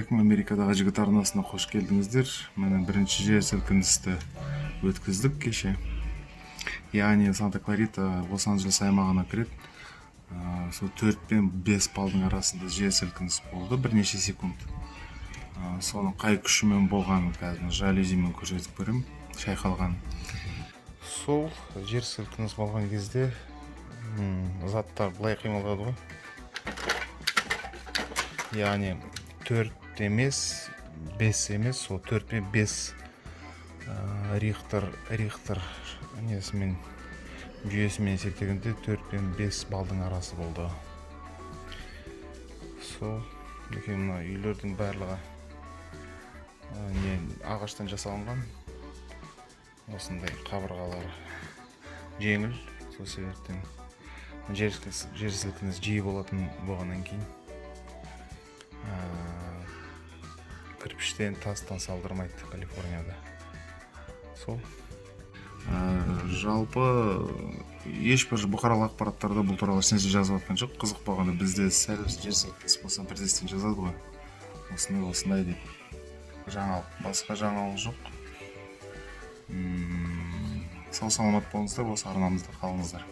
Ассалаумағалейкум, Америкадағы жігіт арнасына қош келдіңіздер. Міне бірінші жер сілкіністі өткіздік кеше. Яғни Санта-Кларита Лос-Анджелес аймағына кіреді. Сол 4 пен 5 балдың арасында жер сілкініс болды, бірнеше секунд. Соның қай күшімен болғанын қазір жалюзимен көрсетіп көремін, шайқалған. Сол жер сілкініс болған кезде заттар былай қимылдады ғой. Яғни 4 емес, 5 емес, сол 4 пен 5 Рихтер несімен жүйесімен есептегенде 4 пен 5 балдың арасы болды. Сол мына үйлердің барлығы ағаштан жасалынған. Осындай қабырғалары жеңіл, сол себептен жер сілкініс жиі болатын болғаннан кейін кірпіштен, тастан салдырмайды Калифорнияда. Сол. Жалпы ешбір бұқаралық ақпараттарда бұл туралы ешнәрсе жазып жатқан жоқ. Қызық болғанда бізде сәл жер сілкініс болса бірден жазады ғой. Осындай деп. Басқа жаңалық жоқ. Сау саламат болыңыздар, осы арнамызда қалыңыздар.